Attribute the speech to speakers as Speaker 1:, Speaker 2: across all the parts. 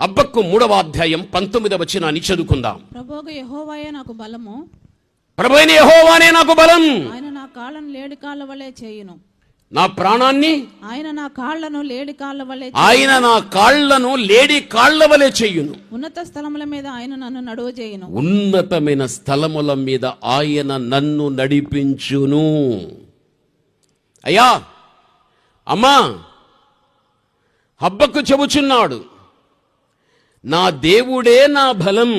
Speaker 1: Habakkuk 3వ అధ్యాయం 19వ వచనాన్ని చదువుకుందాం.
Speaker 2: ప్రభువైన యెహోవాయే నాకు బలము,
Speaker 1: ప్రభువైన యెహోవానే నాకు బలం,
Speaker 2: ఆయన నా కాళ్ళను లేడి కాళ్ళ వలె చేయును.
Speaker 1: నా ప్రాణాన్ని
Speaker 2: ఆయన నా కాళ్ళను లేడి కాళ్ళ వలె
Speaker 1: ఆయన నా కాళ్ళను లేడి కాళ్ళ వలె చేయును.
Speaker 2: ఉన్నత స్థలముల మీద ఆయన నన్ను నడువ చేయును.
Speaker 1: ఉన్నతమైన స్థలముల మీద ఆయన నన్ను నడిపించును. అయ్యా, అమ్మా, హబక్కూ చెబుచున్నాడు, నా దేవుడే నా బలం,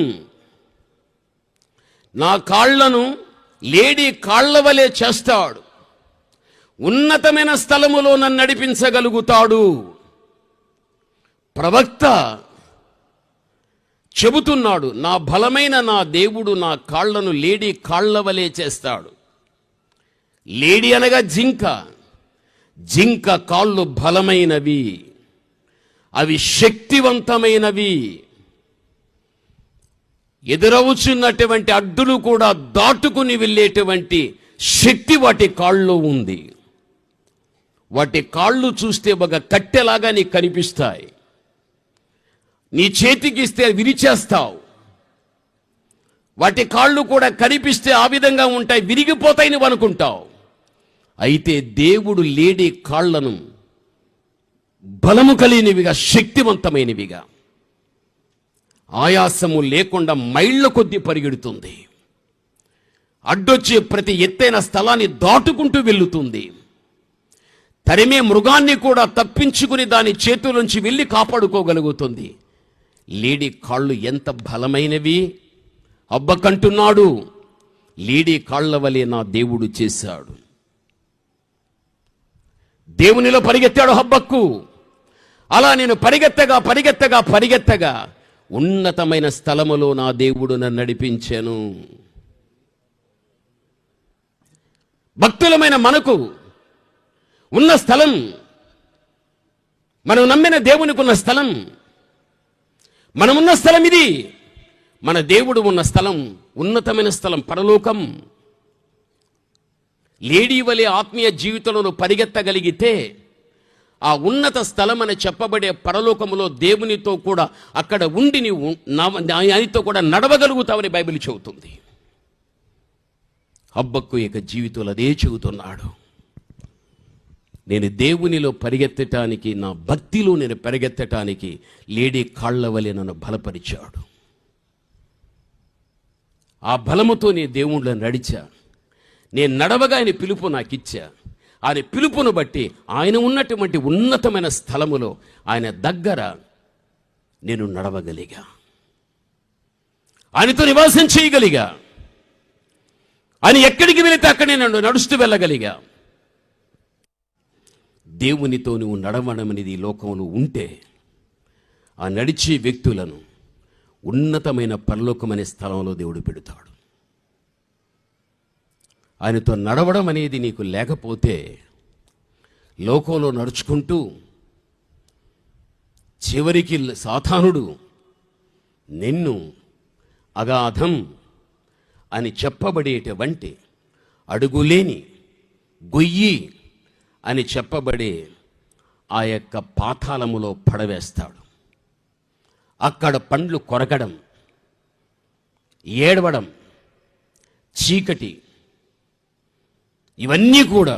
Speaker 1: నా కాళ్లను లేడి కాళ్ల వలె చేస్తాడు, ఉన్నతమైన స్థలములో నన్ను నడిపించగలుగుతాడు. ప్రవక్త చెబుతున్నాడు, నా బలమైన నా దేవుడు నా కాళ్లను లేడి కాళ్ల వలె చేస్తాడు. లేడి అనగా జింక. జింక కాళ్ళు బలమైనవి, అవి శక్తివంతమైనవి. ఎదురవుచున్నటువంటి అడ్డులు కూడా దాటుకుని వెళ్ళేటువంటి శక్తి వాటి కాళ్ళలో ఉంది. వాటి కాళ్ళు చూస్తే ఒక కట్టెలాగా నీకు కనిపిస్తాయి. నీ చేతికిస్తే విరిచేస్తావు. వాటి కాళ్ళు కూడా కనిపిస్తే ఆ విధంగా ఉంటాయి, విరిగిపోతాయి నువ్వు అనుకుంటావు. అయితే దేవుడు లేడి కాళ్లను బలము కలిగినవిగా, శక్తివంతమైనవిగా, ఆయాసము లేకుండా మైళ్ళ కొద్దీ పరిగెడుతుంది. అడ్డొచ్చే ప్రతి ఎత్తైన స్థలాన్ని దాటుకుంటూ వెళ్తుంది. తరిమే మృగాన్ని కూడా తప్పించుకుని దాని చేతులోంచి వెళ్ళి కాపాడుకోగలుగుతుంది. లేడి కాళ్ళు ఎంత బలమైనవి! హబక్కూకంటున్నాడు, లేడి కాళ్ల వలె నా దేవుడు చేశాడు. దేవునిలో పరిగెత్తాడు హబక్కూ. అలా నేను పరిగెత్తగా పరిగెత్తగా పరిగెత్తగా ఉన్నతమైన స్థలములో నా దేవుడు నన్ను నడిపించాను. భక్తులమైన మనకు ఉన్న స్థలం, మనం నమ్మిన దేవునికి ఉన్న స్థలం, మనమున్న స్థలం ఇది. మన దేవుడు ఉన్న స్థలం ఉన్నతమైన స్థలం, పరలోకం. లేడీ వలె ఆత్మీయ జీవితంలో పరిగెత్తగలిగితే ఆ ఉన్నత స్థలం అని చెప్పబడే పరలోకములో దేవునితో కూడా అక్కడ ఉండి నీవు ఆయనతో కూడా నడవగలుగుతావని బైబిల్ చెబుతుంది. హబక్కూ యొక్క జీవితంలో అదే చెబుతున్నాడు. నేను దేవునిలో పరిగెత్తటానికి, నా భక్తిలో నేను పరిగెత్తటానికి లేడీ కాళ్ల వలె నన్ను బలపరిచాడు. ఆ బలముతో నేను దేవుళ్ళ నడిచా. నేను నడవగా ఆయన పిలుపు నాకు ఇచ్చా. ఆయన పిలుపును బట్టి ఆయన ఉన్నటువంటి ఉన్నతమైన స్థలములో ఆయన దగ్గర నేను నడవగలిగా, ఆయనతో నివాసం చేయగలిగా. ఆయన ఎక్కడికి వెళితే అక్కడే నన్ను నడుస్తూ వెళ్ళగలిగా. దేవునితో నువ్వు నడవడం అనేది ఈ లోకంలో ఉంటే ఆ నడిచే వ్యక్తులను ఉన్నతమైన పరలోకం అనే స్థలంలో దేవుడు పెడతాడు. ఆయనతో నడవడం అనేది నీకు లేకపోతే లోకంలో నడుచుకుంటూ చివరికి సాతానుడు నిన్ను అగాధం అని చెప్పబడేటువంటి అడుగులేని గొయ్యి అని చెప్పబడే ఆ యొక్క పాతాళములో పడవేస్తాడు. అక్కడ పండ్లు కొరకడం, ఏడవడం, చీకటి, ఇవన్నీ కూడా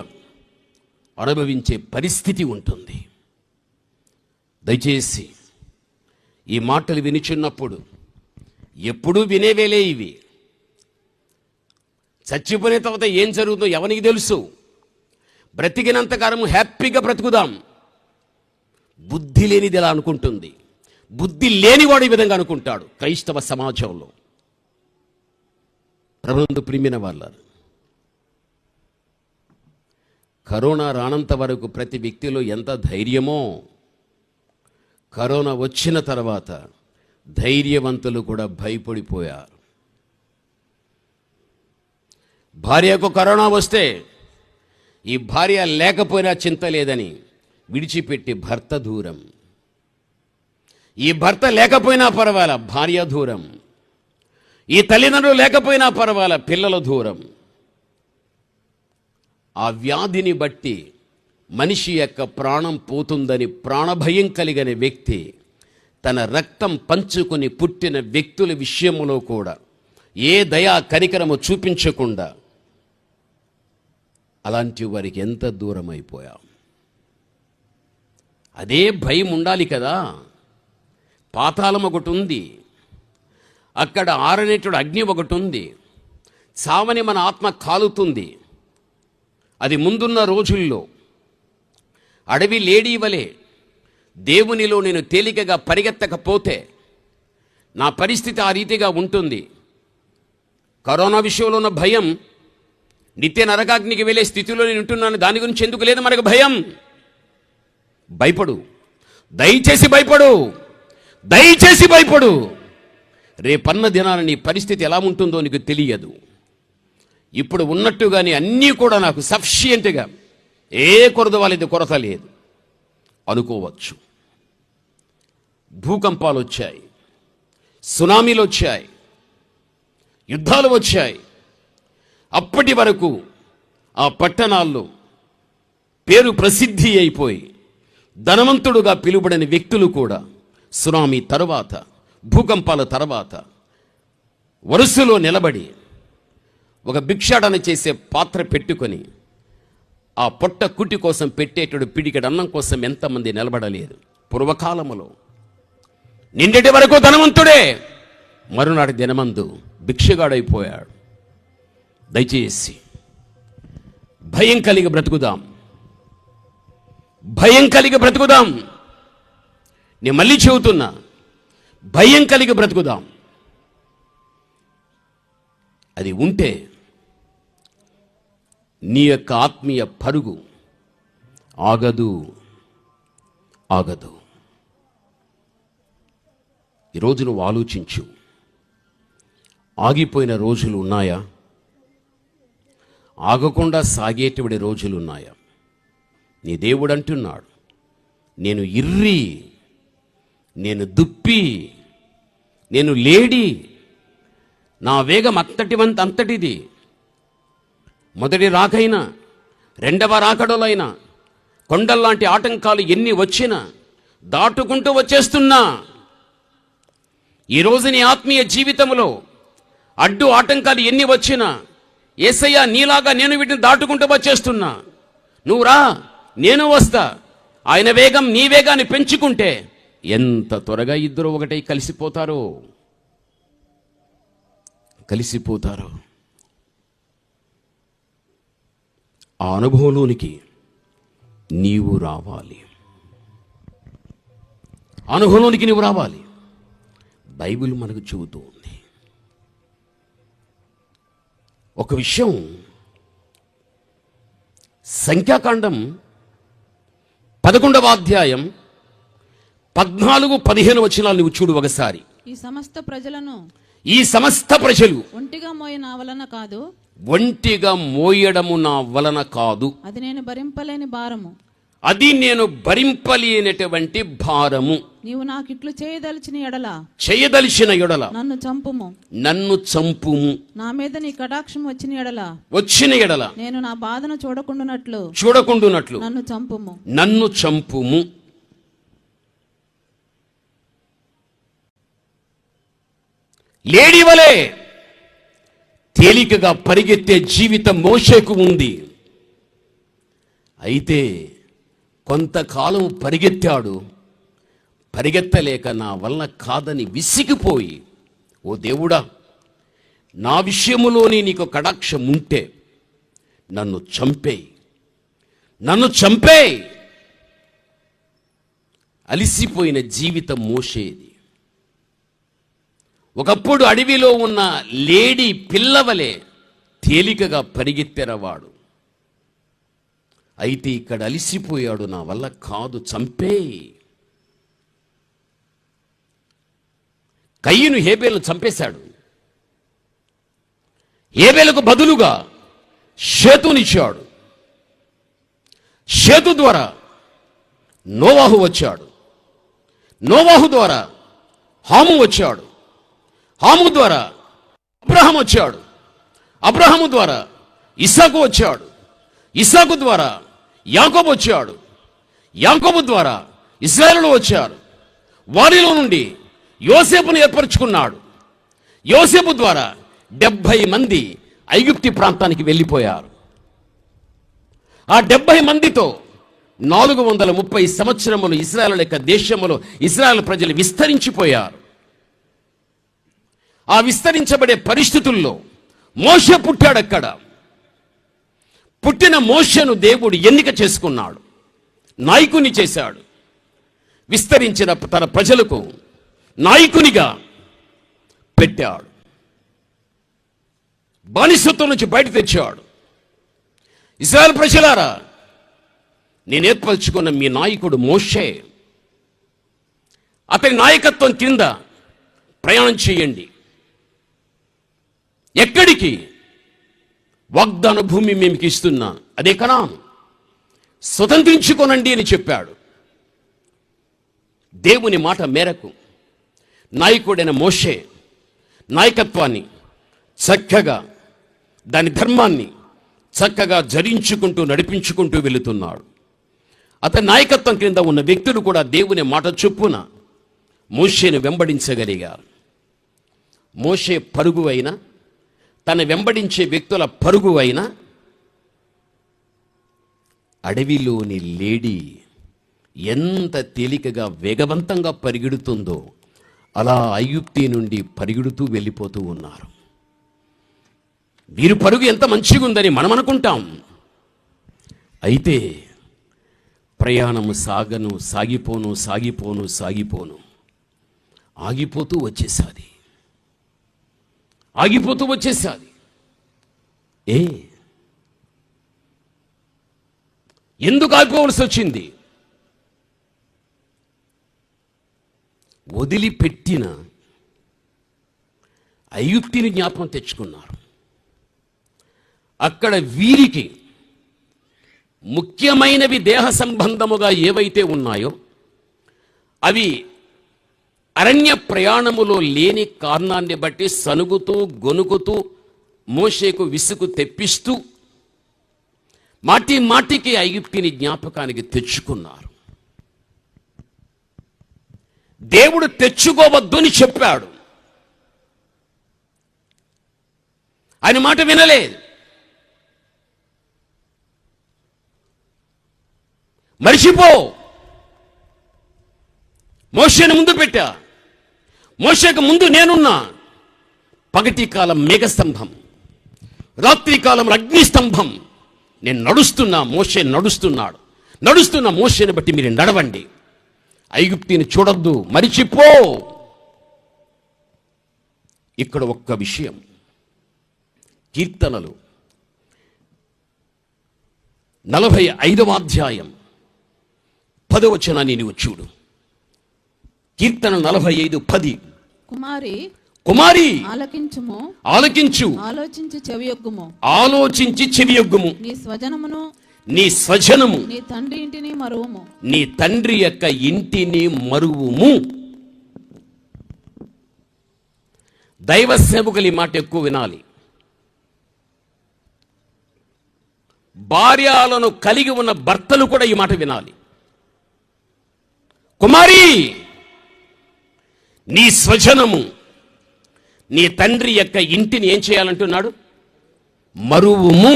Speaker 1: అనుభవించే పరిస్థితి ఉంటుంది. దయచేసి ఈ మాటలు వినిచున్నప్పుడు ఎప్పుడూ వినేవేలే ఇవి. చచ్చిపోయిన తర్వాత ఏం జరుగుతుందో ఎవరికి తెలుసు? బ్రతికినంతకాలము హ్యాపీగా బ్రతుకుదాం. బుద్ధి లేనిది ఎలా అనుకుంటుంది? బుద్ధి లేనివాడు ఈ విధంగా అనుకుంటాడు క్రైస్తవ సమాజంలో. ప్రభునందు ప్రియమైన వాళ్ళారు, కరోనా రానంత వరకు ప్రతి వ్యక్తిలో ఎంత ధైర్యమో, కరోనా వచ్చిన తర్వాత ధైర్యవంతులు కూడా భయపడిపోయారు. భార్యకు కరోనా వస్తే ఈ భార్య లేకపోయినా చింత లేదని విడిచిపెట్టి భర్త దూరం, ఈ భర్త లేకపోయినా పర్వాలా భార్య దూరం, ఈ తల్లిదండ్రులు లేకపోయినా పర్వాలా పిల్లల దూరం. ఆ వ్యాధిని బట్టి మనిషి యొక్క ప్రాణం పోతుందని ప్రాణభయం కలిగిన వ్యక్తి తన రక్తం పంచుకొని పుట్టిన వ్యక్తుల విషయంలో కూడా ఏ దయా కనికరము చూపించకుండా అలాంటి వారికి ఎంత దూరం అయిపోయాం. అదే భయం ఉండాలి కదా. పాతాళం ఒకటి ఉంది, అక్కడ ఆరనేటుడు అగ్ని ఒకటి ఉంది, చావని మన ఆత్మ కాలుతుంది. అది ముందున్న రోజుల్లో అడవి లేడీ వలె దేవునిలో నేను తేలికగా పరిగెత్తకపోతే నా పరిస్థితి ఆ రీతిగా ఉంటుంది. కరోనా విషయంలో ఉన్న భయం, నిత్య నరకాగ్నికి వెళ్ళే స్థితిలో నేను ఉంటున్నాను, దాని గురించి ఎందుకు లేదు మనకు భయం. భయపడు, దయచేసి భయపడు, దయచేసి భయపడు. రేపన్న దినాన నీ పరిస్థితి ఎలా ఉంటుందో నీకు తెలియదు. ఇప్పుడు ఉన్నట్టుగానే అన్నీ కూడా నాకు సఫిషియెంట్గా, ఏ కొరత వాళ్ళది కొరత లేదు అనుకోవచ్చు. భూకంపాలు వచ్చాయి, సునామీలు వచ్చాయి, యుద్ధాలు వచ్చాయి. అప్పటి వరకు ఆ పట్టణాల్లో పేరు ప్రసిద్ధి అయిపోయి ధనవంతుడుగా పిలువబడిన వ్యక్తులు కూడా సునామీ తర్వాత, భూకంపాల తర్వాత వరుసలో నిలబడి ఒక భిక్షాటన చేసే పాత్ర పెట్టుకొని ఆ పొట్ట కుటి కోసం పెట్టేటడు పిడికెడు అన్నం కోసం ఎంతమంది నిలబడలేదు. పూర్వకాలములో నిండటి వరకు ధనవంతుడే, మరునాటి దినమందు భిక్షగాడైపోయాడు. దయచేసి భయం కలిగి బ్రతుకుదాం, భయం కలిగి బ్రతుకుదాం. నేను మళ్ళీ చెబుతున్నా, భయం కలిగి బ్రతుకుదాం. అది ఉంటే నీ యొక్క ఆత్మీయ పరుగు ఆగదు, ఆగదు. ఈరోజు నువ్వు ఆలోచించు, ఆగిపోయిన రోజులు ఉన్నాయా? ఆగకుండా సాగేటువంటి రోజులు ఉన్నాయా? నీ దేవుడు అంటున్నాడు, నేను ఇర్రి, నేను దుప్పి, నేను లేడి, నా వేగం అంతటిది. మొదటి రాకైనా రెండవ రాకడలైనా కొండల్లాంటి ఆటంకాలు ఎన్ని వచ్చినా దాటుకుంటూ వచ్చేస్తున్నా. ఈరోజు నీ ఆత్మీయ జీవితంలో అడ్డు ఆటంకాలు ఎన్ని వచ్చినా యేసయ్య నీలాగా నేను వీటిని దాటుకుంటూ వచ్చేస్తున్నా. నువ్వు రా, నేను వస్తా. ఆయన వేగం నీ వేగాన్ని పెంచుకుంటే ఎంత త్వరగా ఇద్దరు ఒకటై కలిసిపోతారో. ఆ అనుభవంలోనికి నీవు రావాలి, అనుభవంలోనికి నీవు రావాలి. బైబిల్ మనకు చెబుతూ ఉంది. ఒక విషయం, సంఖ్యాకాండం 11వ అధ్యాయం 14-15 వచనాలు నువ్వు చూడు ఒకసారి.
Speaker 2: ఈ సమస్త ప్రజలు ఒంటిగా
Speaker 1: మోయడము నా వలన కాదు,
Speaker 2: అది నేను
Speaker 1: భరింపలేనటువంటి భారము.
Speaker 2: నీవు నాకిట్లు
Speaker 1: చేయదలిచిన ఎడల నన్ను చంపుము.
Speaker 2: నా మీద నీ కటాక్షం
Speaker 1: వచ్చిన ఎడల
Speaker 2: నేను నా బాధను
Speaker 1: చూడకుండునట్లు
Speaker 2: నన్ను చంపుము.
Speaker 1: లేడీ వలే తేలికగా పరిగెత్తే జీవితం మోషేకు ఉంది. అయితే కొంతకాలం పరిగెత్తాడు, పరిగెత్తలేక నా వల్ల కాదని విసిగిపోయి, ఓ దేవుడా, నా విషయములోని నీకు కటాక్షం ఉంటే నన్ను చంపేయ్. అలిసిపోయిన జీవితం మోషేది. ఒకప్పుడు అడవిలో ఉన్న లేడీ పిల్లవలే తేలికగా పరిగెత్తెరవాడు. అయితే ఇక్కడ అలిసిపోయాడు, నా వల్ల కాదు, చంపేయ్. కయ్యను హేబేలు చంపేశాడు. హేబేలుకు బదులుగా షేతునిచ్చాడు. షేతు ద్వారా నోవాహు వచ్చాడు. నోవాహు ద్వారా హాము వచ్చాడు. హాము ద్వారా అబ్రహాము వచ్చాడు. అబ్రహాము ద్వారా ఇస్సాకు వచ్చాడు. ఇస్సాకు ద్వారా యాకోబు వచ్చాడు. యాకోబు ద్వారా ఇశ్రాయేలు వచ్చారు. వారిలో నుండి యోసేపును ఏర్పరచుకున్నాడు. యోసేపు ద్వారా 70 మంది ఐగుప్తి ప్రాంతానికి వెళ్ళిపోయారు. ఆ 70 మందితో 430 సంవత్సరములు ఇశ్రాయేలు యొక్క దేశములో ఇశ్రాయేలు ప్రజలు విస్తరించిపోయారు. ఆ విస్తరించబడే పరిస్థితుల్లో మోషే పుట్టాడు. అక్కడ పుట్టిన మోషేను దేవుడు ఎన్నిక చేసుకున్నాడు, నాయకుని చేశాడు. విస్తరించిన తన ప్రజలకు నాయకునిగా పెట్టాడు. బానిసత్వం నుంచి బయట తెచ్చాడు. ఇశ్రాయేలు ప్రజలారా, నేను ఏర్పరచుకున్న మీ నాయకుడు మోషే, అతని నాయకత్వం కింద ప్రయాణం చేయండి. ఎక్కడికి? వాగ్దాన భూమి మేము ఇస్తున్నా, అదే కనాను, స్వతంత్రించుకోనండి అని చెప్పాడు. దేవుని మాట మేరకు నాయకుడైన మోషే నాయకత్వాన్ని చక్కగా, దాని ధర్మాన్ని చక్కగా జరించుకుంటూ నడిపించుకుంటూ వెళుతున్నాడు. అతని నాయకత్వం క్రింద ఉన్న వ్యక్తులు కూడా దేవుని మాట చొప్పున మోషేను వెంబడించగలిగారు. మోషే పరుగు అయినా, తన వెంబడించే వ్యక్తుల పరుగు అయినా, అడవిలోని లేడీ ఎంత తేలికగా వేగవంతంగా పరిగెడుతుందో అలా ఐగుప్తి నుండి పరిగెడుతూ వెళ్ళిపోతూ ఉన్నారు. వీరు పరుగు ఎంత మంచిగా ఉందని మనం అనుకుంటాం. అయితే ప్రయాణము సాగిపోను ఆగిపోతూ వచ్చేసాది. ఎందుకు ఆగిపోవలసి వచ్చింది? వదిలిపెట్టిన ఐగుప్తిని జ్ఞాపకం తెచ్చుకున్నారు. అక్కడ వీరికి ముఖ్యమైనవి దేహ సంబంధముగా ఏవైతే ఉన్నాయో అవి అరణ్య ప్రయాణములో లేని కారణాన్ని బట్టి సనుగుతూ గొనుగుతూ మోషేకు విసుగు తెప్పిస్తూ మాటికి ఐగుప్తిని జ్ఞాపకానికి తెచ్చుకున్నారు. దేవుడు తెచ్చుకోవద్దు అని చెప్పాడు. ఆయన మాట వినలేదు. మరిచిపో, మోషేను ముందు పెట్టా, మోషేకు ముందు నేనున్నా. పగటి కాలం మేఘస్తంభం, రాత్రి కాలం అగ్నిస్తంభం. నేను నడుస్తున్నా, మోషే నడుస్తున్న మోషేని బట్టి మీరు నడవండి. ఐగుప్తిని చూడొద్దు, మరిచిపో. ఇక్కడ ఒక్క విషయం, కీర్తనలు 45వ అధ్యాయం 10వ వచనాన్ని నీవు చూడు. కీర్తన 45:10. కుమారి ఆలకించు, ఆలోచించి చెవియొగ్గుము. నీ స్వజనము నీ తండ్రి యొక్క ఇంటిని మరువుము. దైవ సేవకులు ఈ మాట ఎక్కువ వినాలి. భార్యలను కలిగి ఉన్న భర్తలు కూడా ఈ మాట వినాలి. కుమారి, నీ స్వజనము నీ తండ్రి యొక్క ఇంటిని ఏం చేయాలంటున్నాడు? మరువుము.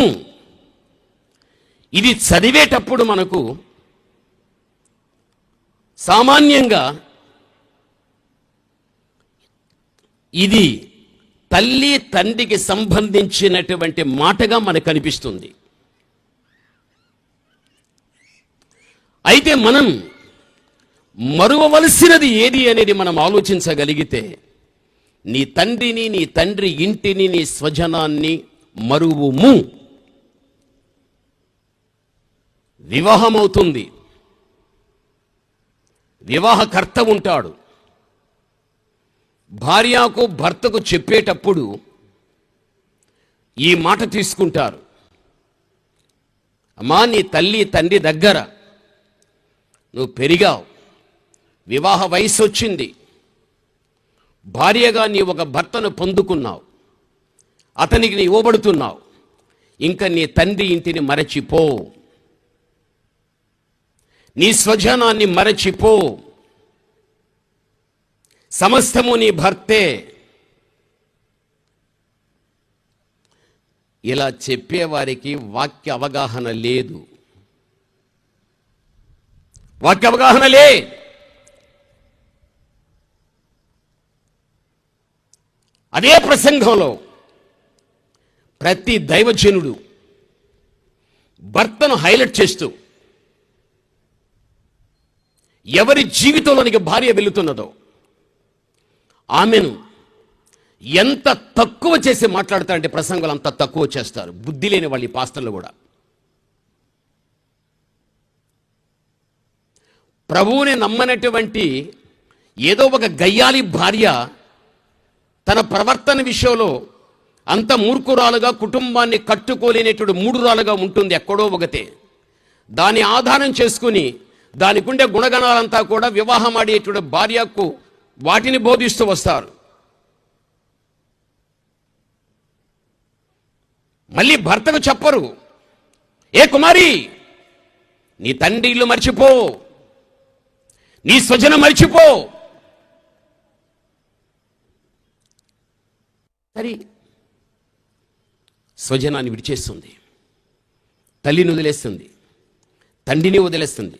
Speaker 1: ఇది చదివేటప్పుడు మనకు సామాన్యంగా ఇది తల్లి తండ్రికి సంబంధించినటువంటి మాటగా మనకు కనిపిస్తుంది. అయితే మనం మరువవలసినది ఏది అనేది మనం ఆలోచించగలిగితే, నీ తండ్రిని, నీ తండ్రి ఇంటిని, నీ స్వజనాన్ని మరువుము. వివాహమవుతుంది, వివాహకర్త ఉంటాడు. భార్యకు భర్తకు చెప్పేటప్పుడు ఈ మాట తీసుకుంటారు. అమ్మా, నీ తల్లి తండ్రి దగ్గర నువ్వు పెరిగావు, వివాహ వయసు వచ్చింది, భార్యగా నీ ఒక భర్తను పొందుకున్నావు, అతనికి నీ ఇవ్వబడుతున్నావు. ఇంకా నీ తండ్రి ఇంటిని మరచిపో, నీ స్వజనాన్ని మరచిపో. సమస్తము నీ భర్తే. ఇలా చెప్పేవారికి వాక్య అవగాహన లేదు. వాక్య అవగాహన లే. అదే ప్రసంగంలో ప్రతి దైవజనుడు భర్తను హైలైట్ చేస్తూ ఎవరి జీవితంలోనికి భార్య వెళుతున్నదో ఆమెను ఎంత తక్కువ చేసి మాట్లాడతారంటే ప్రసంగాలు అంత తక్కువ చేస్తారు. బుద్ధి లేని వాళ్ళ ఈ పాస్టర్లు కూడా. ప్రభువుని నమ్మనటువంటి ఏదో ఒక గయ్యాలి భార్య తన ప్రవర్తన విషయంలో అంత మూర్ఖురాలుగా, కుటుంబాన్ని కట్టుకోలేనటువంటి మూఢురాలుగా ఉంటుంది ఎక్కడో ఒకతే. దాన్ని ఆధారం చేసుకుని దానికుండే గుణగణాలంతా కూడా వివాహం ఆడేటువంటి భార్యకు వాటిని బోధిస్తూ వస్తారు. మళ్ళీ భర్తకు చెప్పరు, ఏ కుమారి నీ తండ్రి ఇల్లు మర్చిపో, నీ స్వజనం మర్చిపో. సరే, స్వజనాన్ని విడిచేస్తుంది, తల్లిని వదిలేస్తుంది, తండ్రిని వదిలేస్తుంది,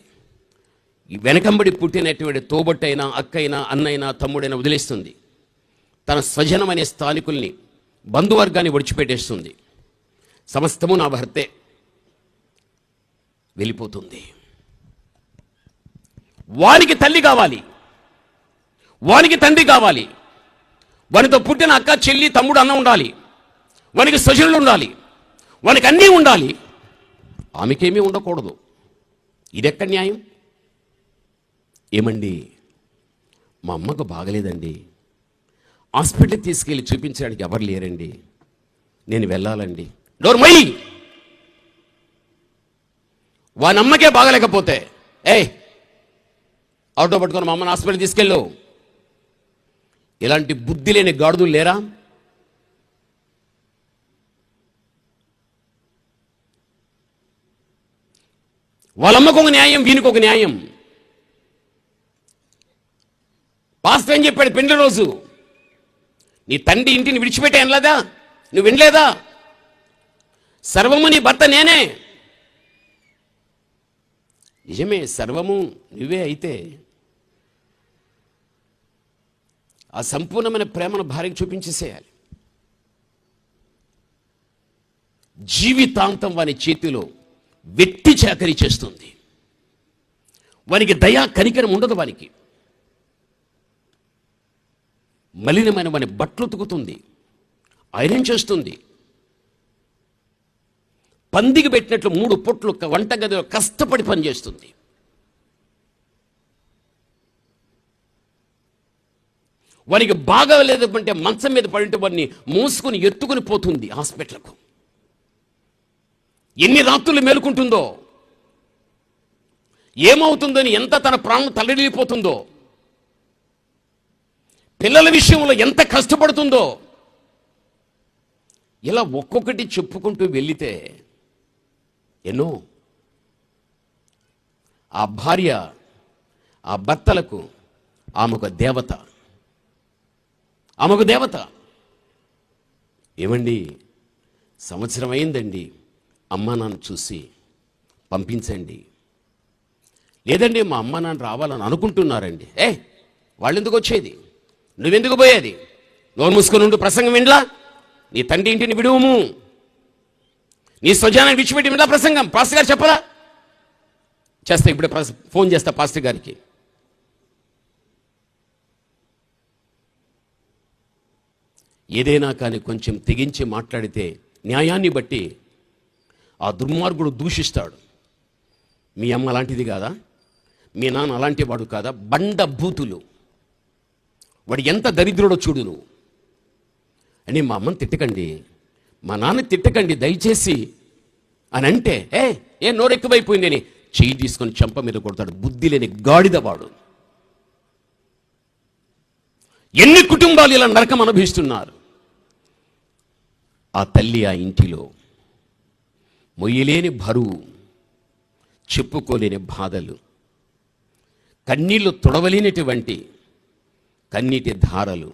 Speaker 1: ఈ వెనకంబడి పుట్టినటువంటి తోబట్టైనా, అక్కైనా, అన్నైనా, తమ్ముడైనా వదిలేస్తుంది. తన స్వజనం అనే స్థానికుల్ని, బంధువర్గాన్ని విడిచిపెట్టేస్తుంది. సమస్తము నా భర్తే వెళ్ళిపోతుంది. వానికి తల్లి కావాలి, వానికి తండ్రి కావాలి, వానితో పుట్టిన అక్క, చెల్లి, తమ్ముడు, అన్న ఉండాలి, వానికి స్వజనులు ఉండాలి, వానికి అన్నీ ఉండాలి, ఆమెకేమీ ఉండకూడదు. ఇదెక్కడ న్యాయం? ఏమండి, మా అమ్మకు బాగలేదండి, హాస్పిటల్కి తీసుకెళ్ళి చూపించడానికి ఎవరు లేరండి, నేను వెళ్ళాలండి. డోర్మై, వాని అమ్మకే బాగలేకపోతే ఆటో పట్టుకొని మా అమ్మని హాస్పిటల్ తీసుకెళ్ళు. ఇలాంటి బుద్ధి లేని గాడుదులు లేరా? వాళ్ళమ్మకు ఒక న్యాయం, వీనికి ఒక న్యాయం. పాస్టర్ ఏం చెప్పాడు పెండ్లి రోజు? నీ తండ్రి ఇంటిని విడిచిపెట్టే అనలేదా? నువ్వు వినలేదా? సర్వము నీ భర్త నేనే. నిజమే, సర్వము నువ్వే. అయితే ఆ సంపూర్ణమైన ప్రేమను భార్యకు చూపించేసేయాలి. జీవితాంతం వాని చేతిలో వెట్టి చాకరీ చేస్తుంది. వానికి దయా కనికరం ఉండదు. వానికి మలినమైన వాని బట్టలు ఉతుకుతుంది, ఐరన్ చేస్తుంది. పందికి పెట్టినట్లు 3 పొట్లు వంటగదిలో కష్టపడి పనిచేస్తుంది. వానికి బాగా లేదంటే మంచం మీద పడింటే వాడిని మోసుకొని ఎత్తుకుని పోతుంది హాస్పిటల్కు. ఎన్ని రాత్రులు మేలుకుంటుందో, ఏమవుతుందని ఎంత తన ప్రాణం తల్లడిల్లిపోతుందో, పిల్లల విషయంలో ఎంత కష్టపడుతుందో. ఇలా ఒక్కొక్కటి చెప్పుకుంటూ వెళ్ళితే ఎన్నో. ఆ భార్య ఆ భర్తలకు ఆమెకు దేవత, ఆమెకు దేవత. ఏమండి, సంవత్సరం అయిందండి, అమ్మా నాన్న చూసి పంపించండి. లేదండి మా అమ్మా నాన్న రావాలని అనుకుంటున్నారండి. వాళ్ళు ఎందుకు వచ్చేది? నువ్వెందుకు పోయేది? నోరు మూసుకొని ఉండు, ప్రసంగం వినలా? నీ తండ్రి ఇంటిని విడువము, నీ స్వజనాన్ని విడిచిపెట్టి వినలా ప్రసంగం? పాస్టర్ గారు చెప్పరా? చేస్తా, ఇప్పుడే ఫోన్ చేస్తా పాస్టర్ గారికి. ఏదైనా కానీ కొంచెం తెగించి మాట్లాడితే న్యాయాన్ని బట్టి ఆ దుర్మార్గుడు దూషిస్తాడు. మీ అమ్మ అలాంటిది కాదా? మీ నాన్న అలాంటి వాడు కాదా? బండ బూతులు. వాడు ఎంత దరిద్రుడో చూడు నువ్వు అని. మా అమ్మని తిట్టకండి, మా నాన్న తిట్టకండి దయచేసి అని అంటే ఏ నోరెక్కువైపోయింది అని చెయ్యి తీసుకొని చెంప మీద కొడతాడు. బుద్ధి లేని గాడిదవాడు. ఎన్ని కుటుంబాలు ఇలా నరకం అనుభవిస్తున్నారు. ఆ తల్లి ఆ ఇంటిలో మొయ్యలేని బరువు, చెప్పుకోలేని బాధలు, కన్నీళ్లు తొడవలేనటువంటి కన్నీటి ధారలు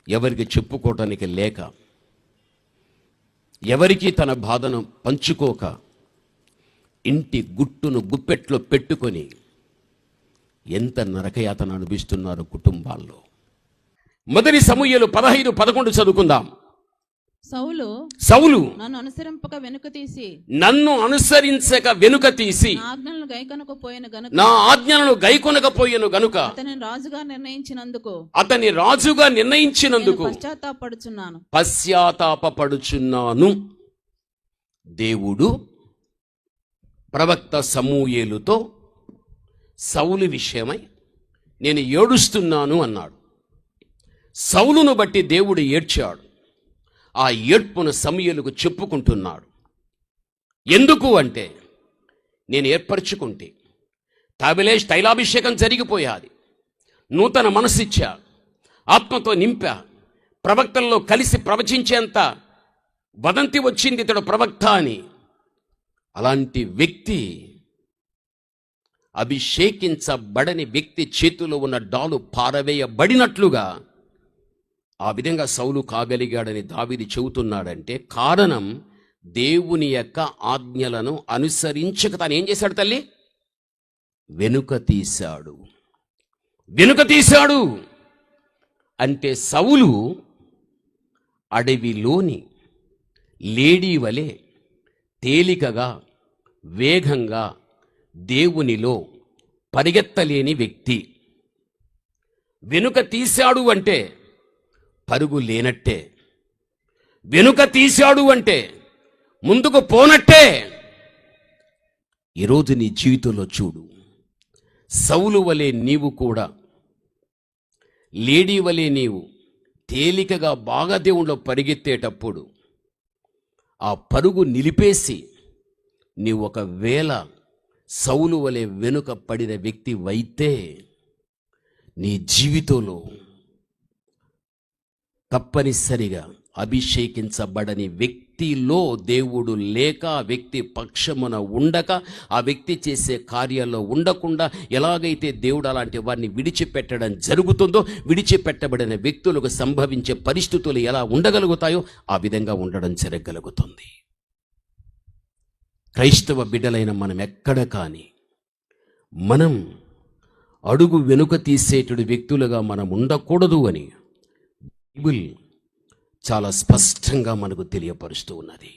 Speaker 1: ఎవరికి చెప్పుకోవటానికి లేక, ఎవరికి తన బాధను పంచుకోక, ఇంటి గుట్టును గుప్పెట్లో పెట్టుకొని ఎంత నరకయాతన అనుభవిస్తున్నారు కుటుంబాల్లో. మొదటి సమూయేలు 15:11 చదువుకుందాం. సౌలు
Speaker 2: నన్ను అనుసరింపక వెనుక తీసి
Speaker 1: నన్ను అనుసరించక వెనుక తీసి
Speaker 2: నా ఆజ్ఞలను గైకొనకపోయిన గనుక
Speaker 1: నా ఆజ్ఞలను గైకొనకపోయెను గనుక
Speaker 2: అతని రాజుగా నిర్ణయించినందుకు
Speaker 1: పశ్చాత్తాపపడుచున్నాను. దేవుడు ప్రవక్త సమూయేలుతో సౌలు విషయమై నేను ఏడుస్తున్నాను అన్నాడు. సౌలును బట్టి దేవుడు ఏడ్చాడు. ఆ ఏడ్పును సమూయేలుకు చెప్పుకుంటున్నాడు. ఎందుకు అంటే, నేను ఏర్పరచుకుంటే తాబిలేష్ తైలాభిషేకం జరిగిపోయాది, నూతన మనసిచ్చా, ఆత్మతో నింపా, ప్రవక్తల్లో కలిసి ప్రవచించేంత వదంతి వచ్చింది ఇతడు ప్రవక్త అని. అలాంటి వ్యక్తి, అభిషేకించబడని వ్యక్తి చేతిలో ఉన్న డాలు పారవేయబడినట్లుగా ఆ విధంగా సౌలు కాగలిగాడని దావీదు చెబుతున్నాడంటే కారణం దేవుని యొక్క ఆజ్ఞలను అనుసరించక తాను ఏం చేశాడు తల్లి? వెనుక తీశాడు. అంటే సౌలు అడవిలోని లేడీ వలె తేలికగా, వేగంగా దేవునిలో పరిగెత్తలేని వ్యక్తి. వెనుక తీశాడు అంటే పరుగు లేనట్టే. వెనుక తీశాడు అంటే ముందుకు పోనట్టే. ఈరోజు నీ జీవితంలో చూడు, సౌలు వలె నీవు కూడా, లేడీ వలె నీవు తేలికగా బాగా దేవుళ్ళో పరిగెత్తేటప్పుడు ఆ పరుగు నిలిపేసి నీవు ఒకవేళ సౌలు వలె వెనుక పడిన వ్యక్తి వైతే నీ జీవితంలో తప్పనిసరిగా అభిషేకించబడని వ్యక్తిలో దేవుడు లేక, ఆ వ్యక్తి పక్షమున ఉండక, ఆ వ్యక్తి చేసే కార్యాల్లో ఉండకుండా ఎలాగైతే దేవుడు అలాంటి వారిని విడిచిపెట్టడం జరుగుతుందో, విడిచిపెట్టబడిన వ్యక్తులకు సంభవించే పరిస్థితులు ఎలా ఉండగలుగుతాయో ఆ విధంగా ఉండడం జరగగలుగుతుంది. క్రైస్తవ బిడ్డలైన మనం ఎక్కడ కానీ మనం అడుగు వెనుక తీసేటుడు వ్యక్తులుగా మనం ఉండకూడదు అని బైబిల్ చాలా స్పష్టంగా మనకు తెలియపరుస్తూ ఉన్నది.